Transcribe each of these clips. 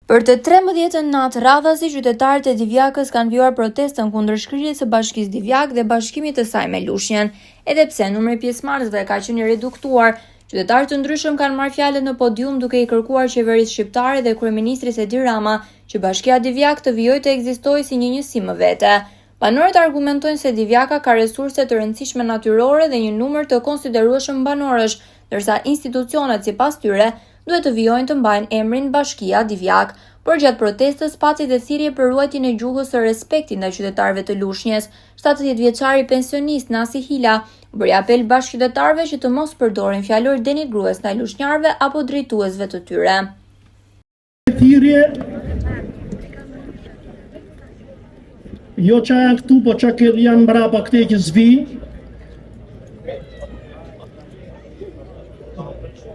Për të 13-ën natë radhasi, qytetarët e Divjakës kanë vjuar protestën kundër shkrirjes së Bashkisë Divjak dhe bashkimit të saj me Lushnjën. Edhe pse numri pjesëmarrësve ka qenë i reduktuar, qytetarë të ndryshëm kanë marrë fjalën në podium duke i kërkuar qeverisë shqiptare dhe kryeministrit Edi Rama që Bashkia Divjak të vijojë të ekzistojë si një njësi më vete. Banorët argumentojnë se Divjaka ka resurse të rëndësishme natyrore dhe një numër të konsiderueshëm banorësh, ndërsa institucionet sipas tyre duhet të vijojnë të mbajnë emrin Bashkia Divjak. Por gjatë protestës pati dhe thirrje për ruajtjen e gjuhës së respektit ndaj qytetarëve të Lushnjës. 70-vjeçari pensionist Nasi Hila bëri apel bashkëqytetarëve që të mos përdorin fjalor denigrues ndaj lushnjarëve apo drejtuesve të tyre. Thirrje jo që janë këtu, po që janë mbrapa këte që zvi.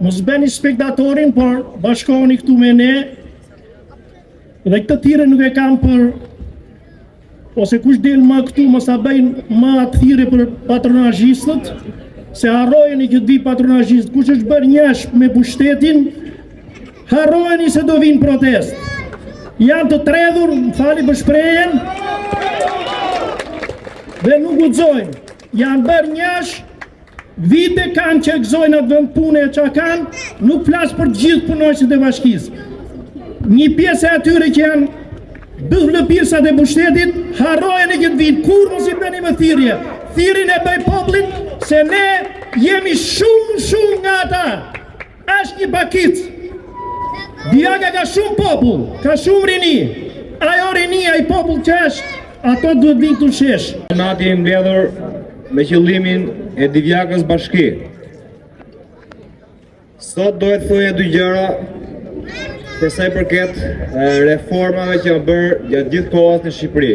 Mos bëni spektatorin, por bashkoheni këtu me ne. Dhe këtë thirrje nuk e kam për, ose kush del më këtu mos ta bëjnë më atë thirrje për patronazhistët, se harrojeni që di patronazhist, kush është bërë njash me pushtetin, harrojeni se do vinë protest. Janë të tredhur, më fali për shprehjen, dhe nuk guxojnë. Janë bërë njash, vite kanë që gëzojnë atë vend pune që kanë, nuk flasë për gjithë punojësit e bashkisë. Një pjesë e atyre që janë lëpirësat e pushtetit, harrojnë e këtë vitë, kur mos i bëni më thirrje. Thirrjen e bëj popullit, se ne jemi shumë nga ata. Është një bakic. Divjaka ka shumë popull, ka shumë rini. Ajo rini, ai popull që është, ato duhet vinë të shesh. Natë jemi mbledhur me qëllimin e Divjakës Bashki. Sot dohet thoje dy gjëra për sa i përket reformave që janë bërë gjatë gjithë kohës në Shqipëri.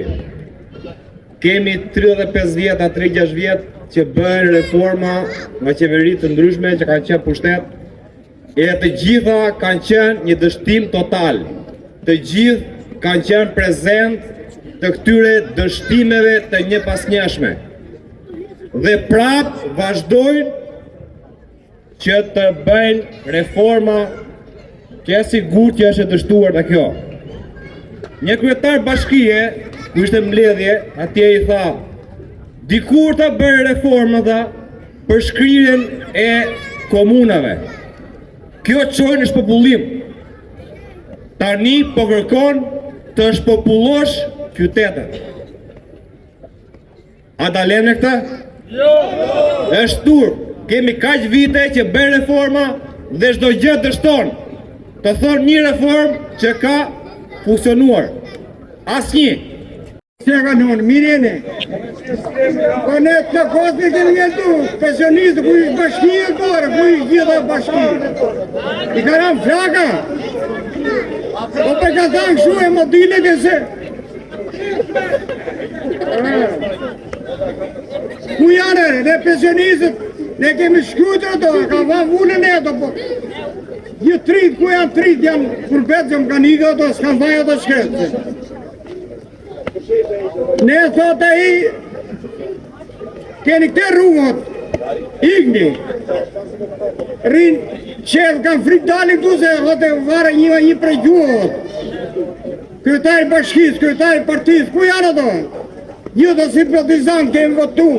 Kemi 35 vjet a 36 vjet që bëhen reforma nga qeveri të ndryshme që kanë qenë pushtet, e të gjitha kanë qenë një dështim total. Të gjithë kanë qenë prezent të këtyre dështimeve të njëpasnjeshme. Dhe prap vazhdojnë që të bëjnë reforma që e sigur që është e dështuar në kjo. Një kryetar bashkie, ku ishte mbledhje, atje i tha, dikur të bërë reforma tha, për shkrirjen e komunave. Kjo çojnë në shpopullim. Tani po kërkon të shpopullosh qytetet. A dalem në këta? Jo! Është tur. Kemi kaq vite që bërë reforma dhe çdo gjë dështon. Të thonë një reform që ka funksionuar. Asnjë. Se ka nënë, mirene. Po ne të kosme kemi njëtu, pensionistë, ku ishtë bashkije kore, ku ishtë gjitha bashkije. I ka ramë flaka. Po për ka thanë këshu e modile këse. Ku janë e, ne pensionistët, ne kemi shkrutur ato, ka va vullën e ato, po. Një trit, ku janë trit, janë kurbet që më kanë ikë ato, s'kanë vaj ato shkretë. Ne thot e i, keni këte rrugët, ikni. Rinë, qëllë kanë frikë dalin tu se hote vare një prej gjuhët. Kryetari bashkisë, kryetari partisë, ku janë ato? Gjithë të simpatizantë kemi votu,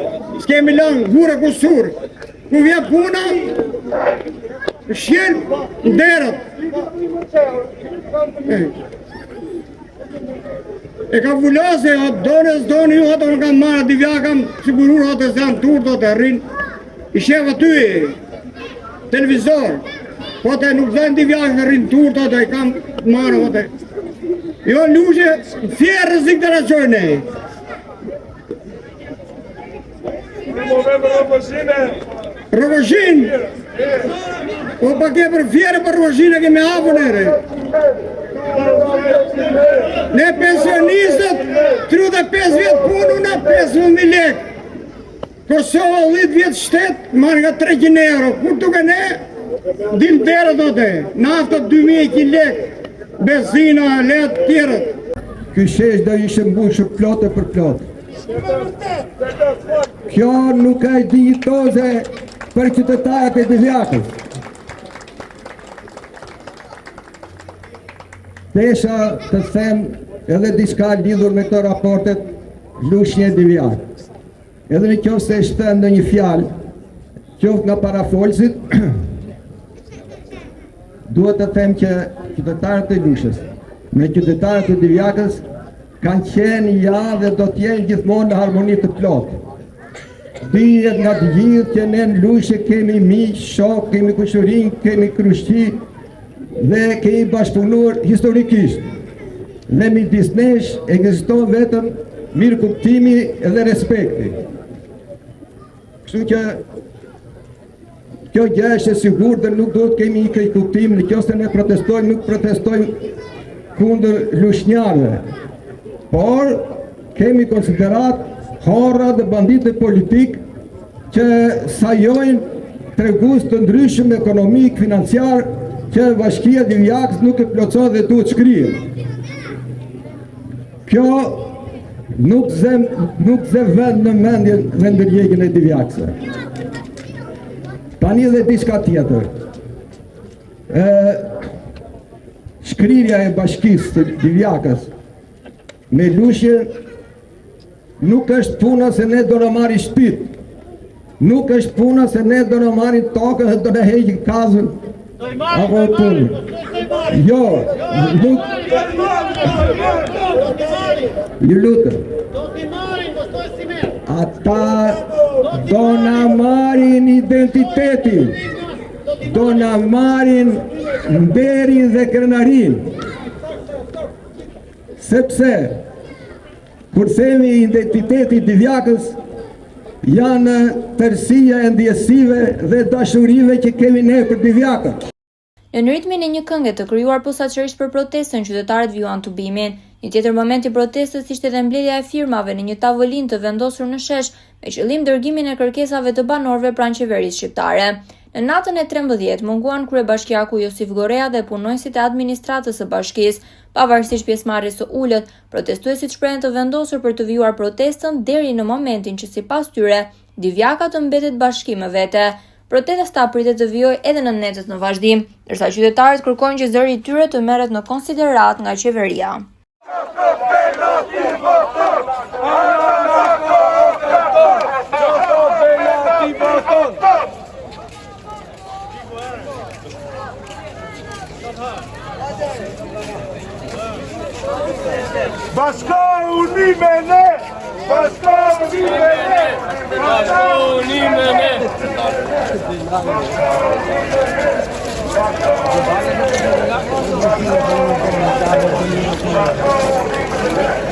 s'kemi lanë gure kusur. Ku vje puna, shjelë nderët. E ka vullose, done s'doni ju, ato në kam marrë Divjakam, sigurur ato se janë turto të rrinë. I shef aty, televizor. Po të nuk dhenë Divjak në rrinë turto, ato i kam marrë ato. Jo lushe, fjerë rëzik të raqojnë e. Rëvëshin! Po pa ke për fjerë për rëvëshin e kemi hapën e re. Ne pensionistët 35 vjetë punu në 5.000 lek. Kosova 10 vjetë shtetë marrë nga 300 euro. Kur tuke ne, din dherë do të, naftët 2.000 lek, benzina, letë tjerët. Ky shesh do ishte mbushur plotë për plotë. Kjo nuk ka digjitoze për qytetarët e Divjakës. Desha të them edhe diçka lidhur me këto raportet Lushnjë Divjak. Edhe në qoftë se shtë ndonjë fjalë, qoftë nga parafolësit, duhet të them që qytetarët e Lushës me qytetarët e Divjakës kanë qenë dhe do t'jenë gjithmonë në harmoni të plotë. Dihet nga të gjithë që ne në Lushë kemi miq, shok, kemi kushërin, kemi krushqi dhe kemi bashkëpunuar historikisht. Dhe midis nesh ekziston vetëm mirëkuptimi dhe respekti. Kështu që kjo gjë është e sigurt dhe nuk duhet kemi një keqkuptim, nëse ne protestojmë, nuk protestojmë kundër lushnjarëve, por kemi konsiderat harra dhe banditë politik që sajojnë tregus të ndryshëm ekonomik, financiar, që Bashkia Divjakës nuk e plotson dhe duhet shkrihet. Kjo nuk zë vend në mendjen dhe ndërgjegjën e Divjakësve. Tani dhe diçka tjetër. Shkrirja e Bashkisë të Divjakës me Lushje nuk është puna se ne do në marri shtëpit. Nuk është puna se ne do në marri tokën dhe do në heqin kazën apo punë. Jo, nuk... Ju lutëm. Ata do në marrin identitetin, do në marrin nderin dhe krenarin. Sepse, kur themi identiteti Divjakës, janë tërësia e ndjesive dhe dashurive që kemi ne për Divjakën. Në ritmin e një këngë të krijuar posaçërisht për protestën, qytetarët vijuan tubimin. Një tjetër moment i protestës ishte edhe mbledhja e firmave në një tavolinë të vendosur në shesh me qëllim dërgimin e kërkesave të banorëve pranë qeverisë shqiptare. Në natën e 13 munguan kryebashkiaku Josif Gorea dhe punonësit e administratës së bashkisë. Pavarësisht pjesëmarrjes së ulët, protestuesit shprehen të vendosur për të vijuar protestën deri në momentin që sipas tyre Divjaka të mbetet bashki me vete. Protesta pritet të vijojë edhe në netët në vazhdim, ndërsa qytetarët kërkojnë që zëri i tyre të merret në konsiderat nga qeveria. Bashka unime ne! Bashka unime ne! Bashka unime ne! Bashka unime ne!